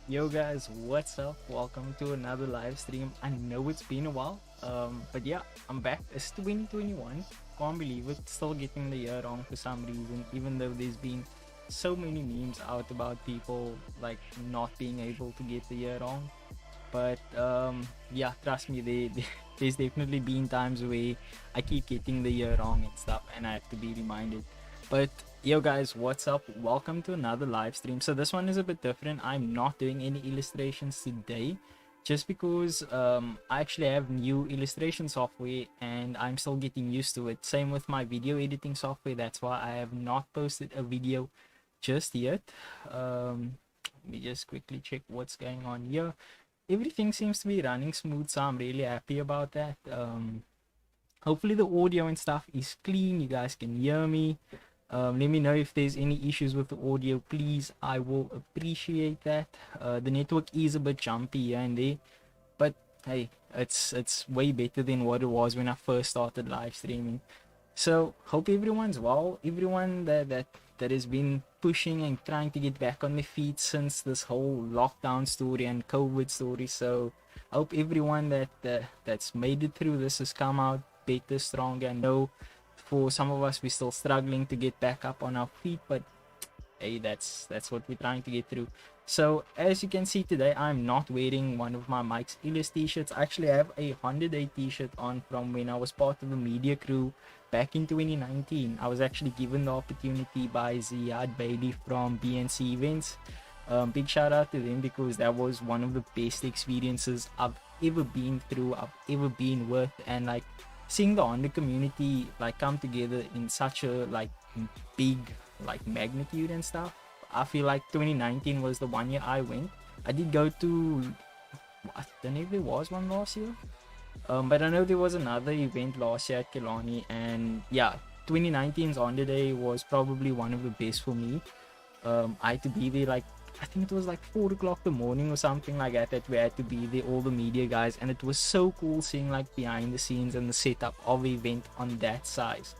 Yo guys, what's up? Welcome to another live stream. I know it's been a while, but yeah, I'm back. It's 2021. Can't believe it. Still getting the year wrong for some reason, even though there's been so many memes out about people like not being able to get the year wrong. But yeah, trust me, there's definitely been times where I keep getting the year wrong and stuff, and I have to be reminded. But yo guys, what's up? Welcome to another live stream. So this one is a bit different. I'm not doing any illustrations today, just because I actually have new illustration software and I'm still getting used to it. Same with my video editing software. That's why I have not posted a video just yet. Let me just quickly check what's going on here. Everything seems to be running smooth, so I'm really happy about that. Hopefully the audio and stuff is clean, you guys can hear me. Let me know if there's any issues with the audio, please. I will appreciate that. The network is a bit jumpy here and there, but hey, it's way better than what it was when I first started live streaming. So hope everyone's well. Everyone that has been pushing and trying to get back on their feet since this whole lockdown story and COVID story. So I hope everyone that's made it through this has come out better, stronger. I know for some of us we're still struggling to get back up on our feet, but hey, that's what we're trying to get through. So as you can see today, I'm not wearing one of my Mike's Illust t-shirts. I actually have a 100-day t-shirt on from when I was part of the media crew back in 2019. I was actually given the opportunity by Ziad Bailey from BNC Events. Big shout out to them, because that was one of the best experiences I've ever been through, I've ever been with, and like seeing the Honda community like come together in such a like big like magnitude and stuff. I feel like 2019 was the one year I went. I did go to, I don't know if there was one last year, but I know there was another event last year at Killarney, and yeah, 2019's Honda Day was probably one of the best for me. I had to be there like, I think it was like 4 o'clock the morning or something like that we had to be there, all the media guys, and it was so cool seeing like behind the scenes and the setup of the event on that size.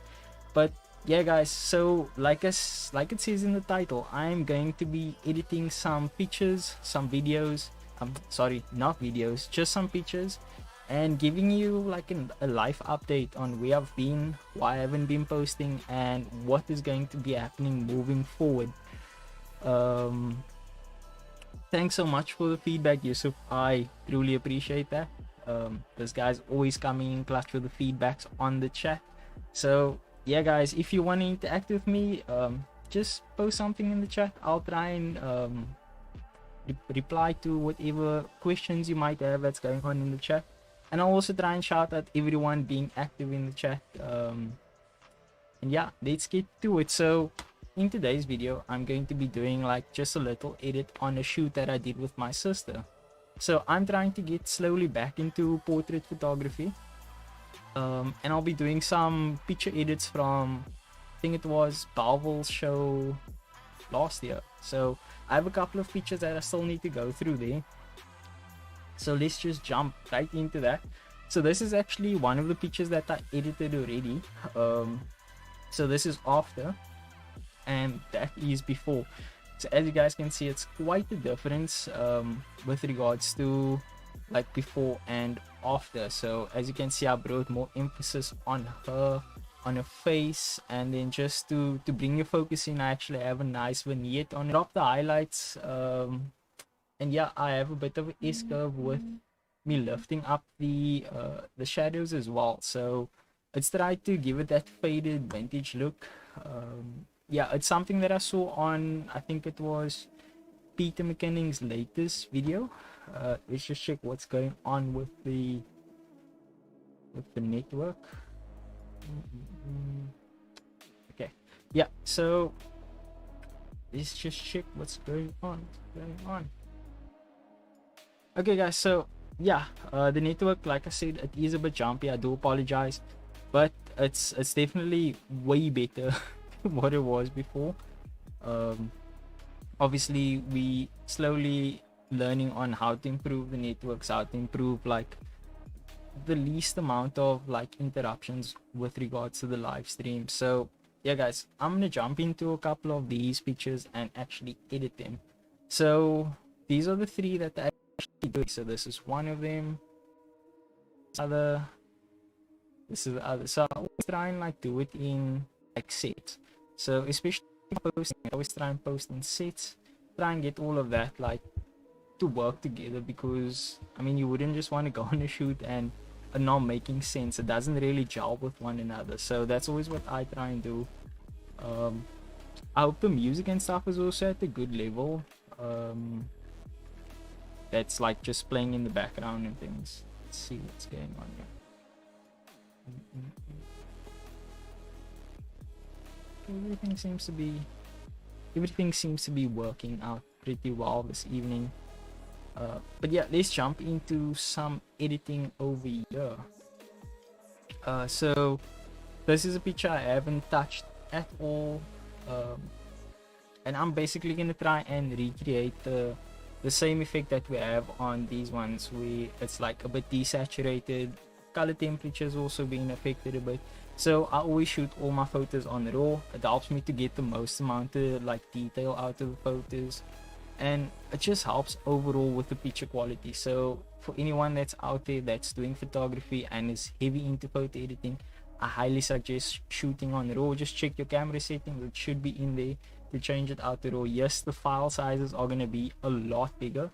But yeah guys, so like it says in the title, I'm going to be editing some pictures, some videos, sorry, not videos, just some pictures, and giving you like a live update on where I've been, why I haven't been posting, and what is going to be happening moving forward. Thanks so much for the feedback, Yusuf. I truly appreciate that. This guy's always coming in clutch with the feedbacks on the chat. So yeah guys, if you want to interact with me, just post something in the chat. I'll try and reply to whatever questions you might have that's going on in the chat, and I'll also try and shout out everyone being active in the chat. And yeah, let's get to it. So in today's video, I'm going to be doing like just a little edit on a shoot that I did with my sister. So I'm trying to get slowly back into portrait photography, and I'll be doing some picture edits from, I think it was Balvel's show last year. So I have a couple of pictures that I still need to go through there, so let's just jump right into that. So this is actually one of the pictures that I edited already. So this is after, and that is before. So as you guys can see, it's quite a difference with regards to like before and after. So as you can see, I brought more emphasis on her face, and then just to bring your focus in, I actually have a nice vignette on it, drop the highlights, and yeah, I have a bit of an S-curve with me lifting up the shadows as well. So it's tried to give it that faded vintage look. Yeah, it's something that I saw on, I think it was Peter McKinning's latest video. Let's just check what's going on with the network. Okay, yeah, so let's just check what's going on. Okay guys, so yeah, the network, like I said, it is a bit jumpy. I do apologize, but it's definitely way better what it was before. Obviously we slowly learning on how to improve the networks, how to improve like the least amount of like interruptions with regards to the live stream. So yeah guys, I'm gonna jump into a couple of these pictures and actually edit them. So these are the three that I actually do. So this is one of them. This is the other. So I always try and like do it in like sets. So especially posting, I always try and post in sets. Try and get all of that like to work together, because I mean you wouldn't just want to go on a shoot and not making sense. It doesn't really gel with one another. So that's always what I try and do. I hope the music and stuff is also at a good level. That's like just playing in the background and things. Let's see what's going on here. Everything seems to be working out pretty well this evening. But yeah, let's jump into some editing over here. So this is a picture I haven't touched at all, and I'm basically gonna try and recreate the same effect that we have on these ones, where it's like a bit desaturated, color temperature is also being affected a bit. So I always shoot all my photos on RAW. It helps me to get the most amount of like detail out of the photos, and it just helps overall with the picture quality. So for anyone that's out there that's doing photography and is heavy into photo editing, I highly suggest shooting on RAW. Just check your camera settings, it should be in there to change it out to RAW. Yes, the file sizes are gonna be a lot bigger,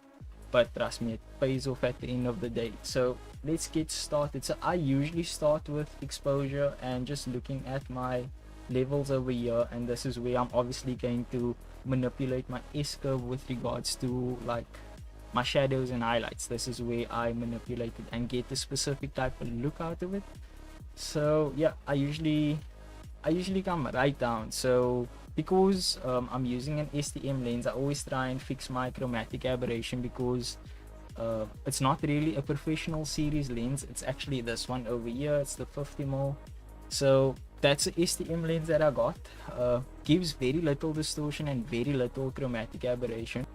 but trust me, it pays off at the end of the day. So let's get started. So I usually start with exposure and just looking at my levels over here, and this is where I'm obviously going to manipulate my S-curve with regards to like my shadows and highlights. This is where I manipulate it and get a specific type of look out of it. So yeah, I usually come right down. So because I'm using an STM lens, I always try and fix my chromatic aberration, because it's not really a professional series lens. It's actually this one over here. It's the 50mm. So that's a STM lens that I got. Gives very little distortion and very little chromatic aberration.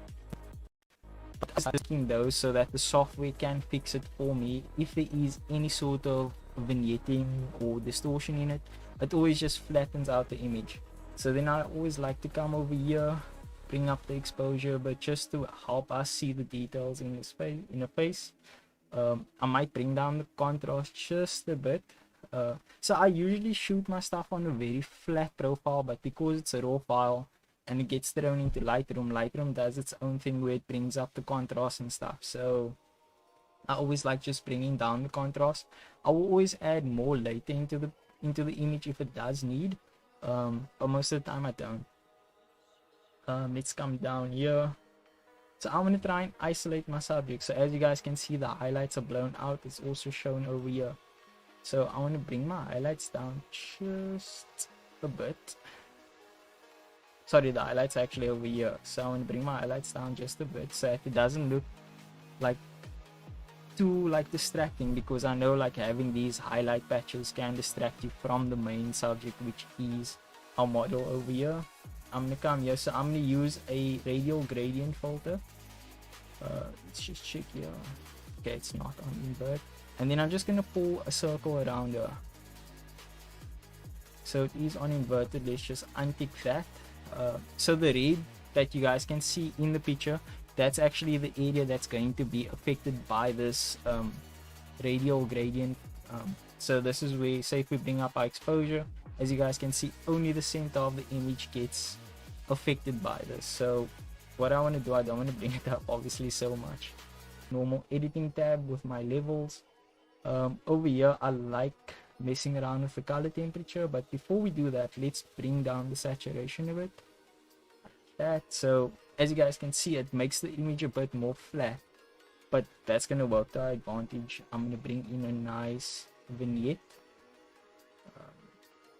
I'm asking those so that the software can fix it for me if there is any sort of vignetting or distortion in it. It always just flattens out the image. So then I always like to come over here, bring up the exposure, but just to help us see the details in the face. I might bring down the contrast just a bit. So I usually shoot my stuff on a very flat profile, but because it's a raw file and it gets thrown into Lightroom does its own thing where it brings up the contrast and stuff. So I always like just bringing down the contrast. I will always add more later into the image if it does need, but most of the time I don't. Let's come down here. So I'm gonna try and isolate my subject. So as you guys can see, the highlights are blown out. It's also shown over here. So I want to bring my highlights down just a bit. Sorry, the highlights are actually over here. So I want to bring my highlights down just a bit so that it doesn't look like too like distracting, because I know like having these highlight patches can distract you from the main subject, which is our model over here. I'm gonna come here, so I'm gonna use a radial gradient filter. Let's just check here. Okay, it's not on invert. And then I'm just gonna pull a circle around her. So it is on inverted. Let's just untick that. So the red that you guys can see in the picture, that's actually the area that's going to be affected by this radial gradient. So this is where, say if we bring up our exposure, as you guys can see, only the center of the image gets affected by this. So what I want to do, I don't want to bring it up obviously so much. Normal editing tab with my levels. Over here I like messing around with the color temperature, but before we do that, let's bring down the saturation a bit, like that. So as you guys can see, it makes the image a bit more flat, but that's gonna work to our advantage. I'm gonna bring in a nice vignette.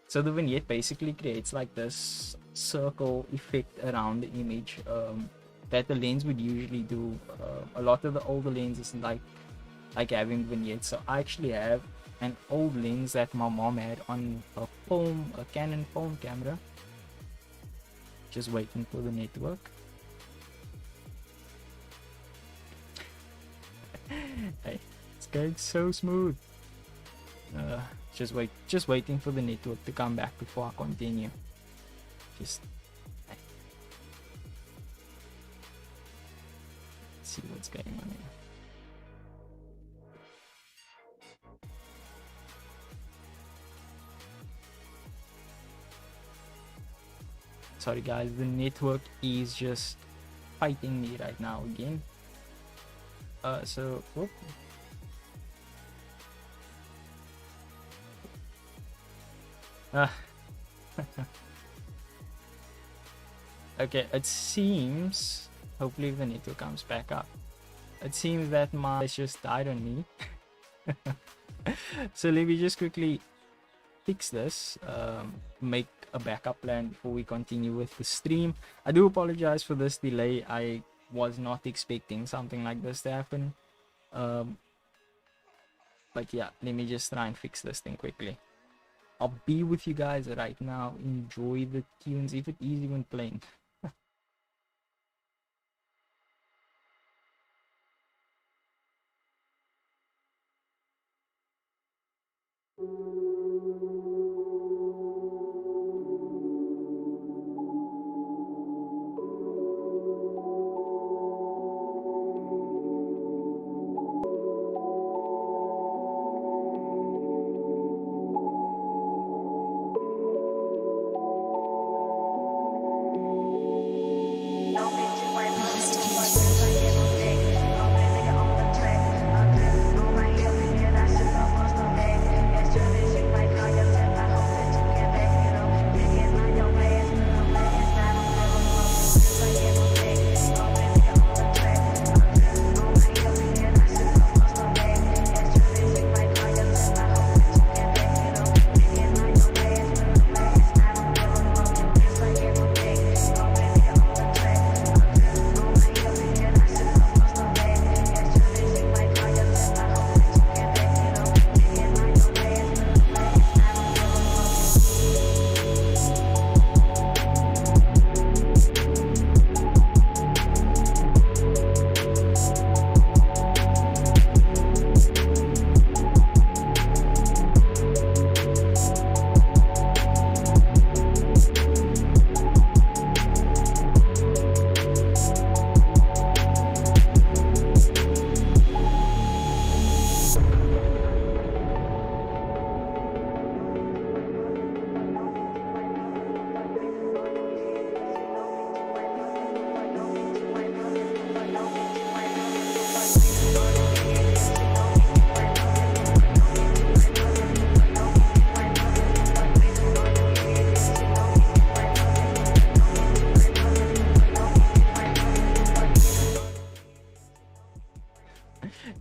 So the vignette basically creates like this circle effect around the image that the lens would usually do. A lot of the older lenses like having vignettes. So I actually have an old lens that my mom had on a Canon film camera. Just waiting for the network. Hey, it's going so smooth. Just waiting for the network to come back before I continue. Let's see what's going on here. Sorry guys, the network is just fighting me right now again. Whoop. Okay, it seems, hopefully the network comes back up. It seems that my just died on me. So let me just quickly fix this, make a backup plan before we continue with the stream. I do apologize for this delay. I was not expecting something like this to happen. But yeah, let me just try and fix this thing quickly. I'll be with you guys right now. Enjoy the tunes if it is even playing.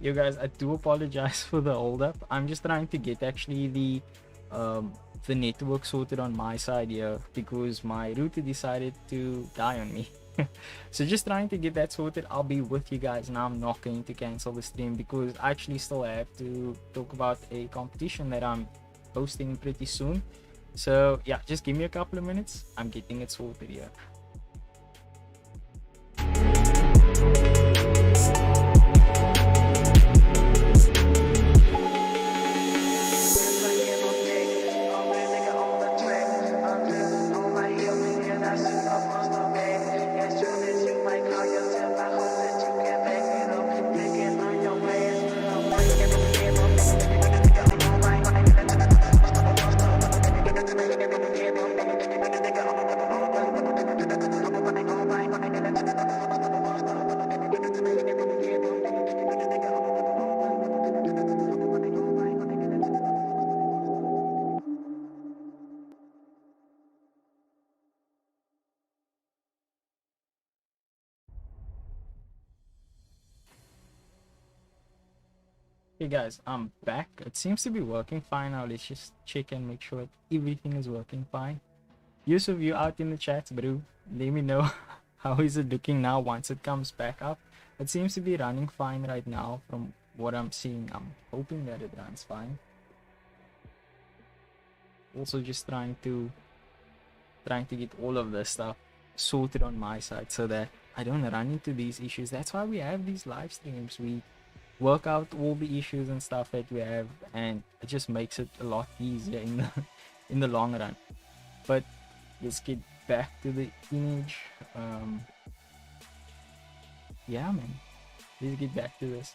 You guys, I do apologize for the hold up. I'm just trying to get actually the network sorted on my side here because my router decided to die on me. So just trying to get that sorted. I'll be with you guys now. I'm not going to cancel the stream because I actually still have to talk about a competition that I'm posting pretty soon. So yeah, just give me a couple of minutes. I'm getting it sorted here. Hey guys, I'm back. It seems to be working fine now. Let's just check and make sure everything is working fine. Use of you out in the chats, bro. Let me know how is it looking now once it comes back up. It seems to be running fine right now from what I'm seeing. I'm hoping that it runs fine. Also just trying to get all of this stuff sorted on my side so that I don't run into these issues. That's why we have these live streams. We work out all the issues and stuff that we have, and it just makes it a lot easier in the long run. But let's get back to the image. Yeah, man, let's get back to this.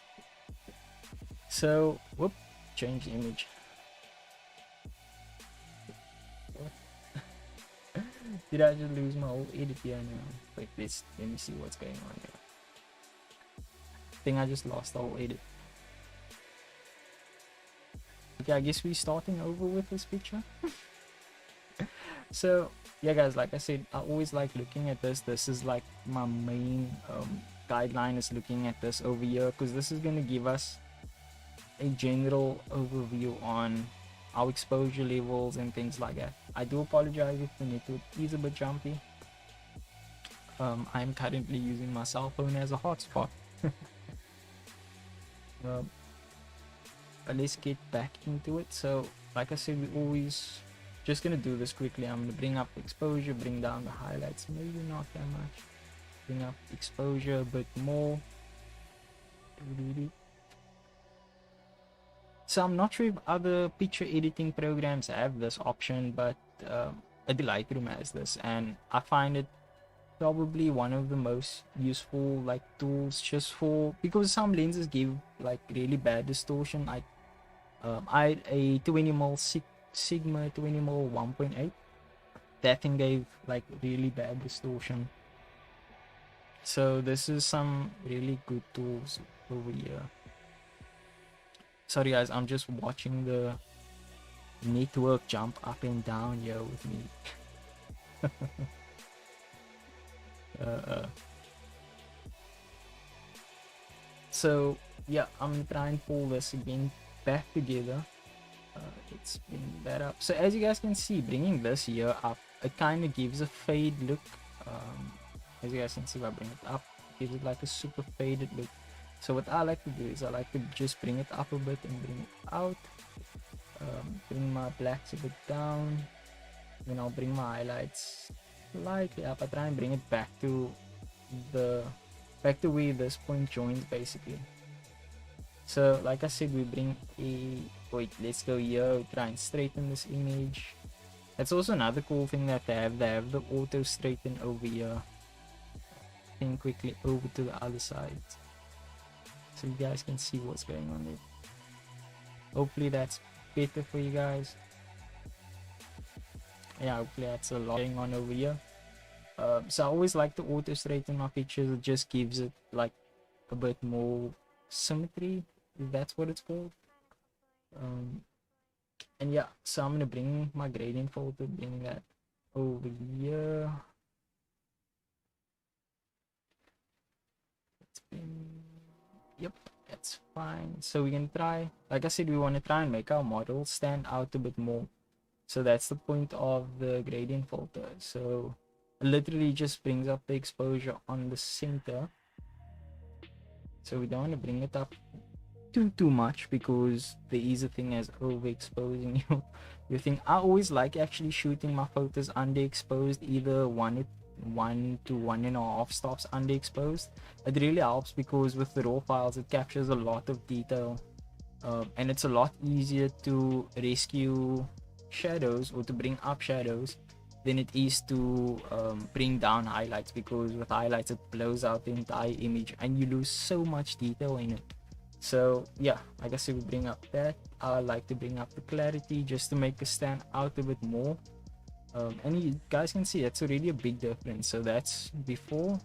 So, whoop, change image. Did I just lose my whole edit here now? Wait, let me see what's going on here. I think I just lost the whole edit. Okay, I guess we're starting over with this picture. So yeah guys, like I said, I always like looking at this. This is like my main guideline, is looking at this over here, because this is going to give us a general overview on our exposure levels and things like that. I do apologize if the network is a bit jumpy. I'm currently using my cell phone as a hotspot. But let's get back into it. So like I said, we always just gonna do this quickly. I'm gonna bring up exposure, bring down the highlights, maybe not that much, bring up exposure a bit more. So I'm not sure if other picture editing programs have this option, but Adobe Lightroom has this, and I find it probably one of the most useful like tools, just for, because some lenses give like really bad distortion. Like I had a 20mm Sigma 20mm 1.8. That thing gave like really bad distortion. So this is some really good tools over here. Sorry guys, I'm just watching the network jump up and down here with me. So yeah, I'm gonna try and pull this again back together. Let's bring that up. So as you guys can see, bringing this here up, it kind of gives a fade look. As you guys can see, if I bring it up, it gives it like a super faded look. So what I like to do is I like to just bring it up a bit and bring it out. Bring my blacks a bit down. Then I'll bring my highlights slightly up. I try and bring it back to where this point joins basically. So like I said, we bring a, wait, let's go here, try and straighten this image. That's also another cool thing that they have the auto straighten over here. Then quickly over to the other side, so you guys can see what's going on there. Hopefully that's better for you guys. Yeah, hopefully that's a lot going on over here. So I always like to auto straighten my pictures. It just gives it like a bit more symmetry, if that's what it's called. And yeah, so I'm gonna bring my gradient filter, bring that over here. Yep, that's fine. So we can try, like I said, we want to try and make our model stand out a bit more. So that's the point of the gradient filter. So it literally just brings up the exposure on the center. So we don't want to bring it up too much, because there is a thing as overexposing your thing. I always like actually shooting my photos underexposed, either 1 to 1.5 stops underexposed. It really helps, because with the raw files it captures a lot of detail, and it's a lot easier to rescue shadows or to bring up shadows than it is to bring down highlights, because with highlights it blows out the entire image and you lose so much detail in it. So yeah, like I said, we bring up that. I like to bring up the clarity just to make it stand out a bit more. And you guys can see that's already a big difference. So that's before,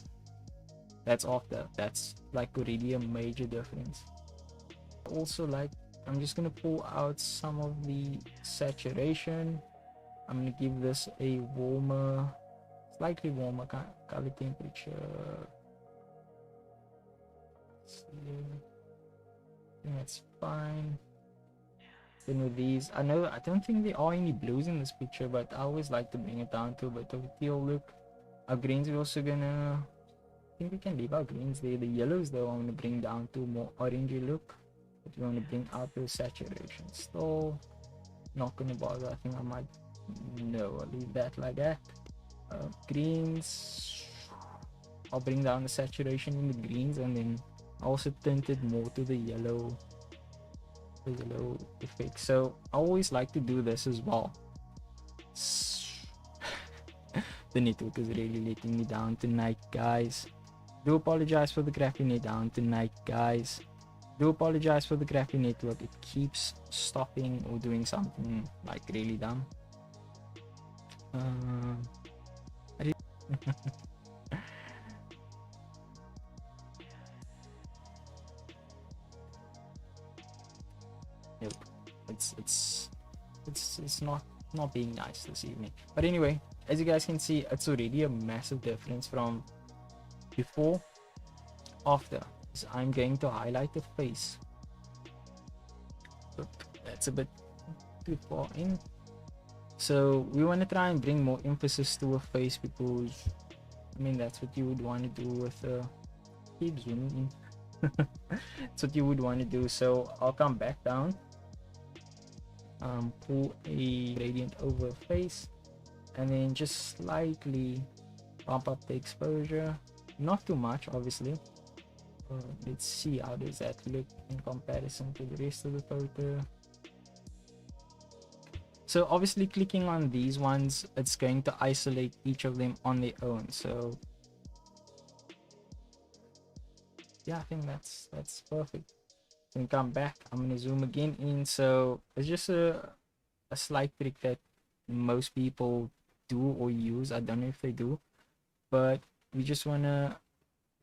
that's after. That's like already a major difference. Also, like, I'm just gonna pull out some of the saturation. I'm gonna give this a warmer, slightly warmer color temperature. I think that's fine. Then with these, I don't think there are any blues in this picture, but I always like to bring it down to a bit of a teal look. Our greens, we're also gonna, I think we can leave our greens there. The yellows though, I'm gonna bring down to a more orangey look, but we want to bring out the saturation still. Not gonna bother. I think I might, no, I'll leave that like that. Greens, I'll bring down the saturation in the greens, and then I also tinted more to the yellow effect. So I always like to do this as well. The network is really letting me down tonight, guys. Do apologize for the crappy net down tonight, guys. Do apologize for the crappy network. It keeps stopping or doing something like really dumb. I did Nope. It's not being nice this evening. But anyway, as you guys can see, it's already a massive difference from before, after. So I'm going to highlight the face. Oop, that's a bit too far in. So we want to try and bring more emphasis to a face, because I mean that's what you would want to do with keep zooming in. That's what you would want to do. So I'll come back down, pull a gradient over face, and then just slightly bump up the exposure, not too much obviously. Let's see how does that look in comparison to the rest of the photo. So obviously clicking on these ones, it's going to isolate each of them on their own. So yeah, I think that's perfect. Then come back, I'm gonna zoom again in. So it's just a slight trick that most people do or use. I don't know if they do, but we just wanna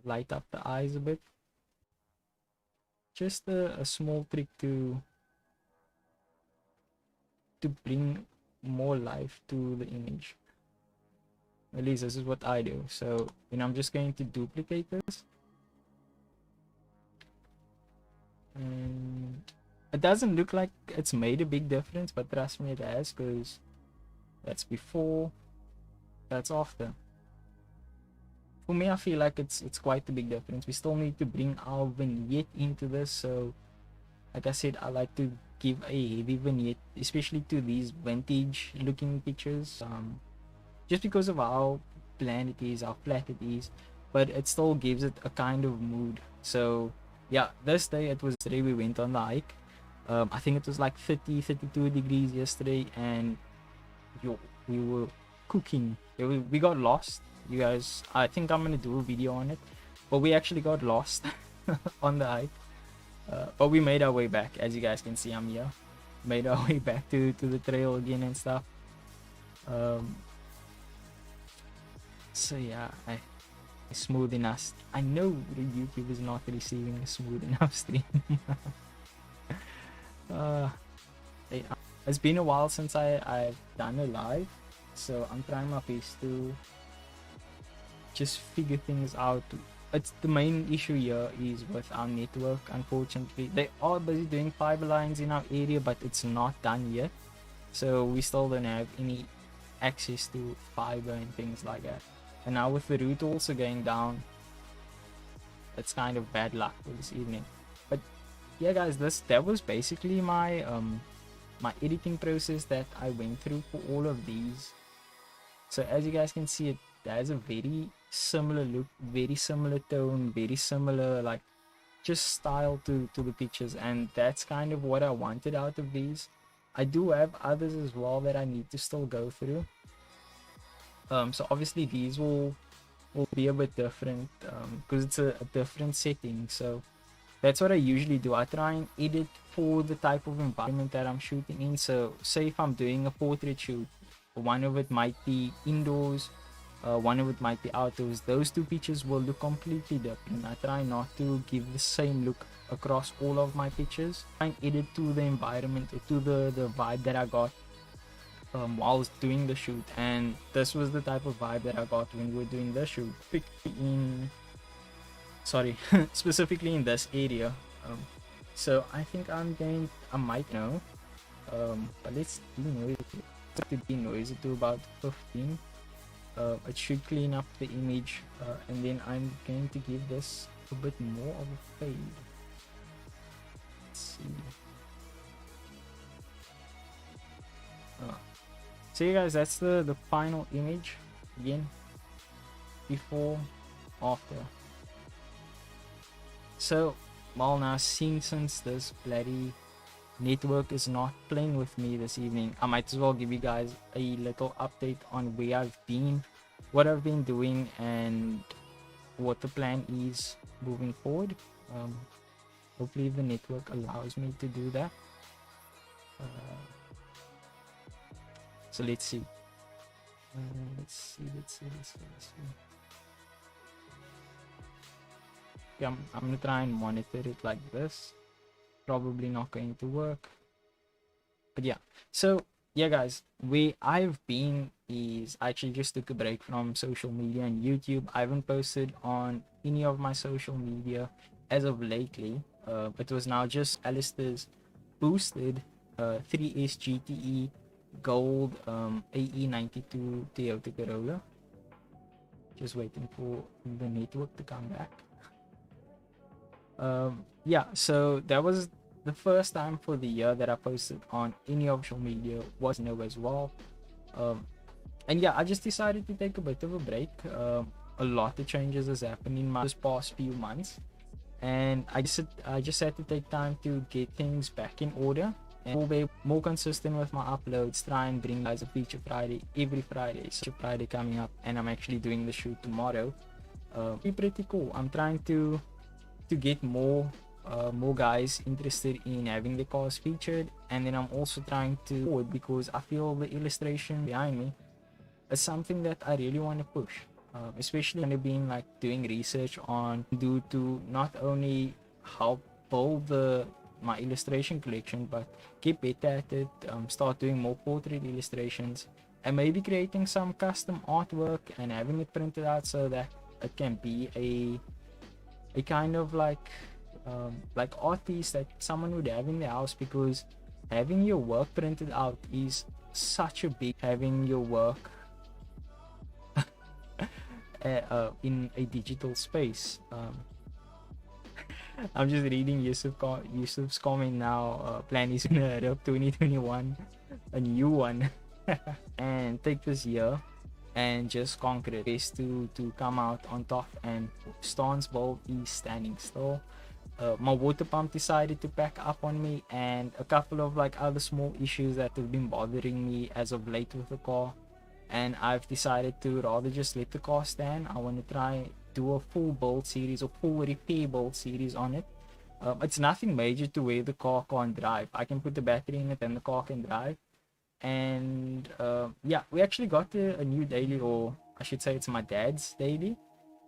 light up the eyes a bit. Just a small trick to bring more life to the image. At least this is what I do. So then I'm just going to duplicate this, and it doesn't look like it's made a big difference, but trust me, it has, because that's before, that's after. For me, I feel like it's quite a big difference. We still need to bring our vignette into this. So like I said, I like to give a heavy vignette, especially to these vintage looking pictures, just because of how bland it is, how flat it is, but it still gives it a kind of mood. So yeah, this day, it was today, we went on the hike. I think it was like 32 degrees yesterday, and we were cooking. We got lost, you guys. I think I'm gonna do a video on it, but we actually got lost on the hike. But we made our way back. As you guys can see, I'm here. Made our way back to the trail again and stuff. So yeah, I smooth enough. I know the YouTube is not receiving a smooth enough stream. It's been a while since I've done a live, so I'm trying my best to just figure things out. It's the main issue here is with our network. Unfortunately, they are busy doing fiber lines in our area, but it's not done yet, so we still don't have any access to fiber and things like that. And now with the route also going down, it's kind of bad luck for this evening. But yeah, guys, that was basically my my editing process that I went through for all of these. So as you guys can see, it has a very similar look, very similar tone, very similar like just style to the pictures, and that's kind of what I wanted out of these. I do have others as well that I need to still go through. So obviously these will be a bit different, because it's a different setting. So that's what I usually do. I try and edit for the type of environment that I'm shooting in. So say if I'm doing a portrait shoot, one of it might be indoors, one of it might be outdoors. Those two pictures will look completely different. I try not to give the same look across all of my pictures. I try and edit to the environment or to the vibe that I got while I was doing the shoot, and this was the type of vibe that I got when we were doing the shoot. Specifically in this area. So I think I might know, but let's denoise it to about 15. It should clean up the image, and then I'm going to give this a bit more of a fade. Let's see. So you guys, that's the final image. Again, before, after. So well, now seeing since this bloody network is not playing with me this evening, I might as well give you guys a little update on where I've been, what I've been doing, and what the plan is moving forward. Hopefully the network allows me to do that. So let's see. Let's see. Yeah, I'm gonna try and monitor it like this. Probably not going to work. But yeah, so yeah guys, where I've been is I actually just took a break from social media and YouTube. I haven't posted on any of my social media as of lately. It was now just Alistair's boosted 3S GTE gold AE92 Toyota Corolla. Just waiting for the network to come back. Yeah, so that was the first time for the year that I posted on any of social media, was no as well. And yeah, I just decided to take a bit of a break. A lot of changes has happened in my past few months, and I just had to take time to get things back in order and will be more consistent with my uploads. Try and bring guys a feature Friday every Friday. So Friday coming up, and I'm actually doing the shoot tomorrow. Be pretty cool. I'm trying to get more guys interested in having the cars featured, and then I'm also trying to forward, because I feel the illustration behind me is something that I really want to push, especially when I've been like doing research on due to not only help build my illustration collection, but get better at it, start doing more portrait illustrations, and maybe creating some custom artwork and having it printed out so that it can be a kind of like art piece that someone would have in their house, because having your work printed out is such a big, having your work in a digital space. I'm just reading Yusuf's comment now. Plan is gonna hit up 2021, a new one, and take this year and just conquer it. Best to come out on top, and stance bolt is standing still. My water pump decided to pack up on me, and a couple of like other small issues that have been bothering me as of late with the car, and I've decided to rather just let the car stand. I want to try do a full build series or full repair build series on it. It's nothing major to where the car can't drive. I can put the battery in it and the car can drive. And yeah, we actually got a new daily, or I should say it's my dad's daily,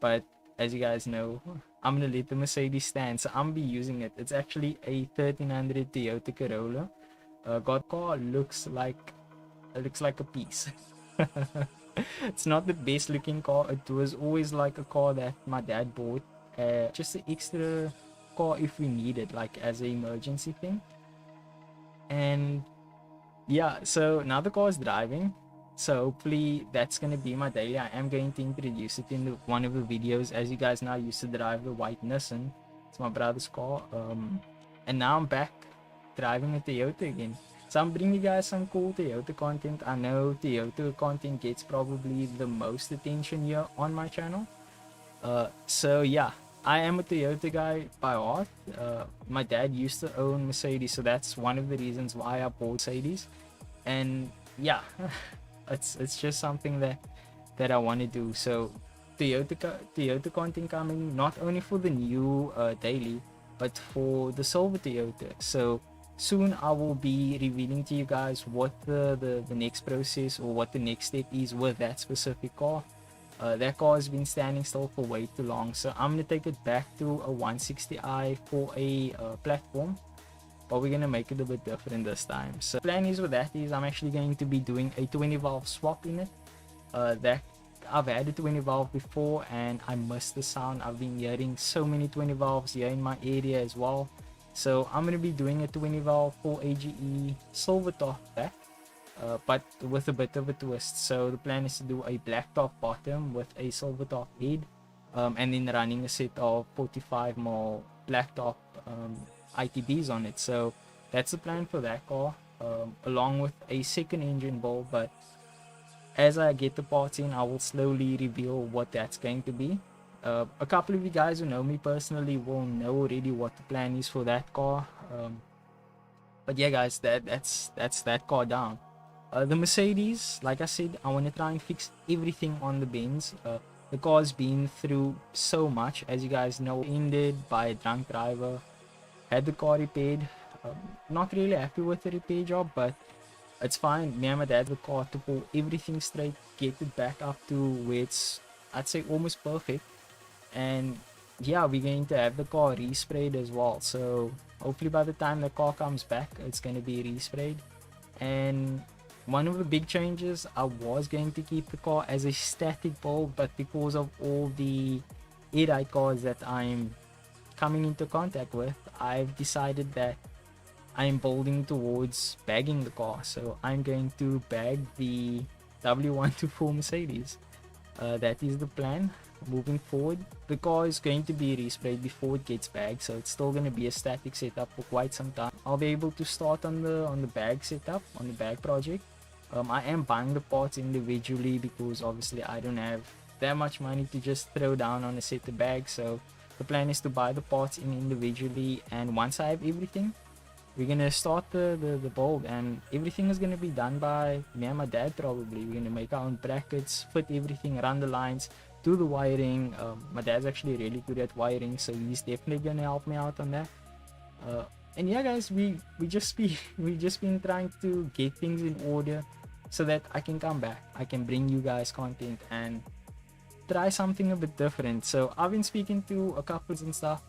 but as you guys know, I'm gonna let the Mercedes stand, so I'm be using it. It's actually a 1300 Toyota Corolla. Car looks like a piece. It's not the best looking car. It was always like a car that my dad bought, just an extra car if we need it, like as an emergency thing. And yeah, so now the car is driving, so hopefully that's gonna be my daily. I am going to introduce it in one of the videos. As you guys know, I used to drive the white Nissan. It's my brother's car, and now I'm back driving a Toyota again. So I'm bringing you guys some cool Toyota content. I know Toyota content gets probably the most attention here on my channel. So yeah, I am a Toyota guy by heart. My dad used to own Mercedes, so that's one of the reasons why I bought Mercedes. And yeah, it's just something that I want to do. So Toyota content coming not only for the new daily, but for the silver Toyota. So soon I will be revealing to you guys what the next process or what the next step is with that specific car. That car has been standing still for way too long, so I'm gonna take it back to a 160i for a platform, but we're gonna make it a bit different this time. So the plan is with that is I'm actually going to be doing a 20 valve swap in it. That I've had a 20 valve before and I miss the sound. I've been hearing so many 20 valves here in my area as well. So I'm gonna be doing a 20 valve for AGE silver top back, but with a bit of a twist. So the plan is to do a black top bottom with a silver top head, and then running a set of 45mm black top ITBs on it. So that's the plan for that car, along with a second engine build. But as I get the parts in, I will slowly reveal what that's going to be. A couple of you guys who know me personally will know already what the plan is for that car. But yeah guys, that's that car down. The Mercedes, like I said, I want to try and fix everything on the Benz. The car's been through so much, as you guys know, ended by a drunk driver. Had the car repaired. Not really happy with the repair job, but it's fine. Me and my dad the car to pull everything straight, get it back up to where it's, I'd say, almost perfect. And yeah, we're going to have the car resprayed as well. So hopefully by the time the car comes back, it's going to be resprayed. And one of the big changes, I was going to keep the car as a static build, but because of all the AI cars that I'm coming into contact with, I've decided that I'm building towards bagging the car. So I'm going to bag the W124 Mercedes. That is the plan moving forward. The car is going to be resprayed before it gets bagged, so it's still going to be a static setup for quite some time. I'll be able to start on the bag setup, on the bag project. I am buying the parts individually because obviously I don't have that much money to just throw down on a set of bags. So the plan is to buy the parts in individually, and once I have everything, we're gonna start the build, and everything is gonna be done by me and my dad. Probably we're gonna make our own brackets, fit everything, run the lines, do the wiring. My dad's actually really good at wiring, so he's definitely gonna help me out on that. And yeah guys, we just been trying to get things in order so that I can come back, I can bring you guys content and try something a bit different. So I've been speaking to a couples and stuff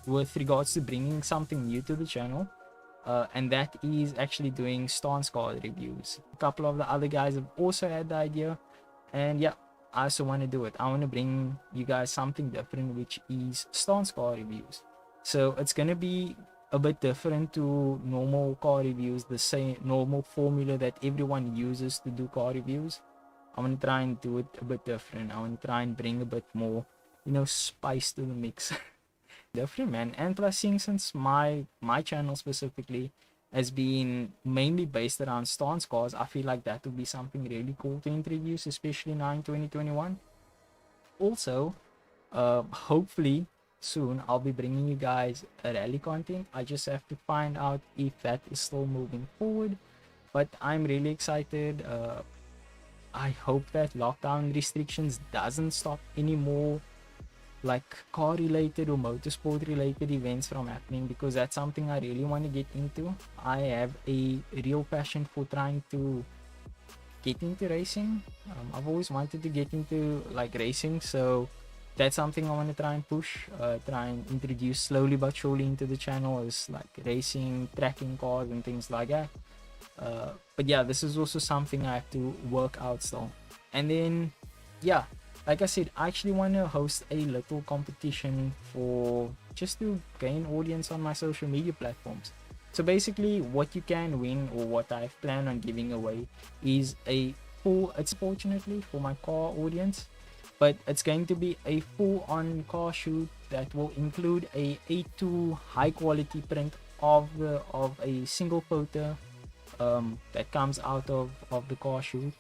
with regards to bringing something new to the channel, and that is actually doing stance card reviews. A couple of the other guys have also had the idea, and yeah, I also want to do it. I want to bring you guys something different, which is stance car reviews. So it's gonna be a bit different to normal car reviews, the same normal formula that everyone uses to do car reviews. I want to try and do it a bit different. I want to try and bring a bit more, spice to the mix. Different, man. And plus, seeing since my channel specifically has been mainly based around stance cars, I feel like that would be something really cool to introduce, especially now in 2021. Also, hopefully soon I'll be bringing you guys a rally content. I just have to find out if that is still moving forward, but I'm really excited. I hope that lockdown restrictions doesn't stop any more like car related or motorsport related events from happening, because that's something I really want to get into. I have a real passion for trying to get into racing. I've always wanted to get into like racing, so that's something I want to try and push, try and introduce slowly but surely into the channel, is like racing, tracking cars and things like that. But yeah, this is also something I have to work out still. And then yeah, like I said, I actually want to host a little competition for just to gain audience on my social media platforms. So basically what you can win, or what I've planned on giving away, is a full, it's fortunately for my car audience, but it's going to be a full-on car shoot that will include a A2 high quality print of a single photo that comes out of the car shoot.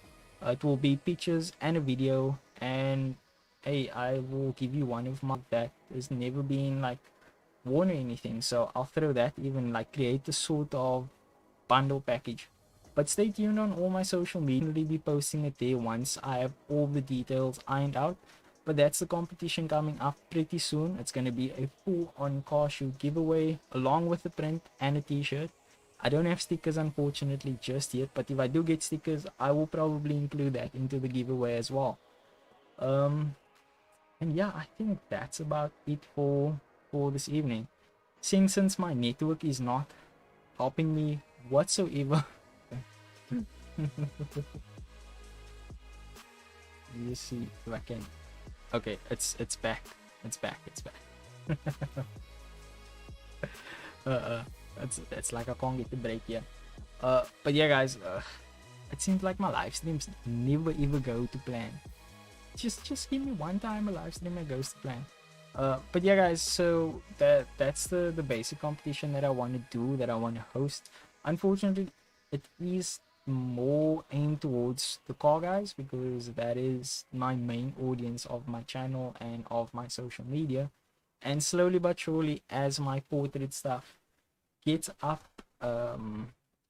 It will be pictures and a video, and hey, I will give you one of my that has never been like worn or anything, so I'll throw that, even like create a sort of bundle package. But stay tuned on all my social media. I'll be posting it there once I have all the details ironed out. But that's the competition coming up pretty soon. It's going to be a full-on car shoot giveaway along with a print and a t-shirt. I don't have stickers unfortunately just yet, but if I do get stickers, I will probably include that into the giveaway as well. And yeah, I think that's about it for this evening. Since my network is not helping me whatsoever. You see if I can. Okay, it's back. It's back. It's like I can't get the break here. But yeah, guys, it seems like my live streams never ever go to plan. Just give me one time a live stream that goes to plan. But yeah, guys, so that's the basic competition that I want to do, that I want to host. Unfortunately, it is more aimed towards the car guys, because that is my main audience of my channel and of my social media. And slowly but surely, as my portrait stuff gets up,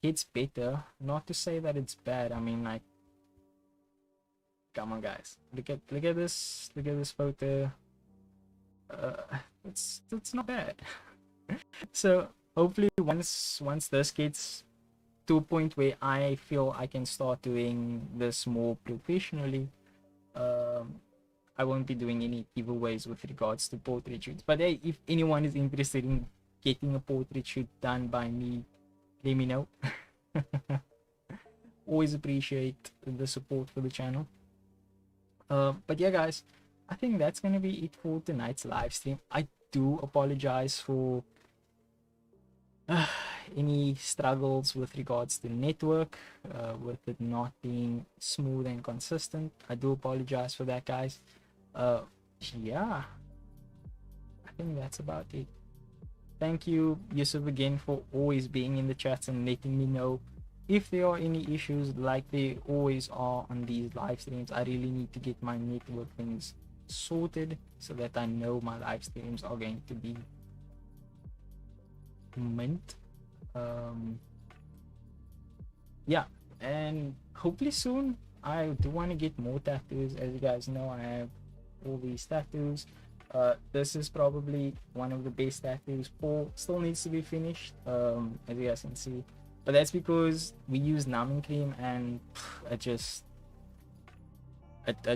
gets better, not to say that it's bad, I mean, like, Come on, guys. Look at this. Look at this photo. It's not bad. So hopefully once this gets to a point where I feel I can start doing this more professionally, I won't be doing any giveaways with regards to portrait shoots. But hey, if anyone is interested in getting a portrait shoot done by me, let me know. Always appreciate the support for the channel. But yeah, guys, I think that's gonna be it for tonight's live stream. I do apologize for any struggles with regards to network, with it not being smooth and consistent. I do apologize for that, guys. Yeah, I think that's about it. Thank you, Yusuf, again for always being in the chats and letting me know if there are any issues, like they always are on these live streams. I really need to get my network things sorted so that I know my live streams are going to be mint. Yeah, and hopefully soon. I do want to get more tattoos. As you guys know, I have all these tattoos. This is probably one of the best tattoos. Paul still needs to be finished, as you guys can see, but that's because we use numbing cream and it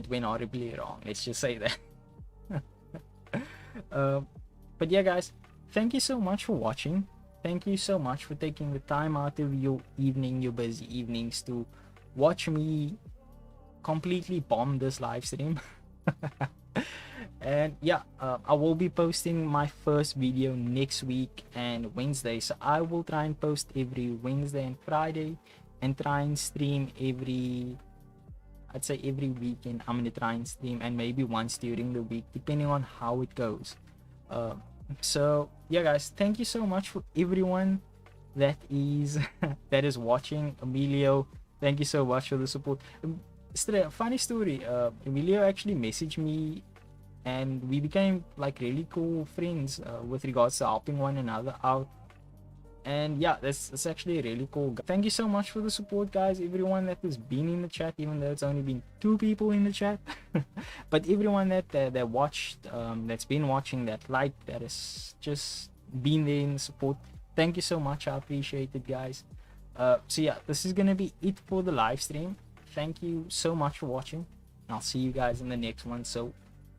went horribly wrong, let's just say that. But yeah, guys, thank you so much for watching. Thank you so much for taking the time out of your evening, your busy evenings, to watch me completely bomb this live stream. And yeah, I will be posting my first video next week and Wednesday, so I will try and post every Wednesday and Friday, and try and stream I'd say every weekend. I'm gonna try and stream, and maybe once during the week, depending on how it goes. So yeah, guys, thank you so much for everyone that is that is watching. Emilio, thank you so much for the support. Funny story, Emilio actually messaged me and we became like really cool friends with regards to helping one another out. And yeah, that's actually really cool. Thank you so much for the support, guys. Everyone that has been in the chat, even though it's only been 2 people in the chat. But everyone that watched, that's been watching, that liked, that has just been there in the support, thank you so much. I appreciate it, guys. So yeah, this is gonna be it for the live stream. Thank you so much for watching. I'll see you guys in the next one. So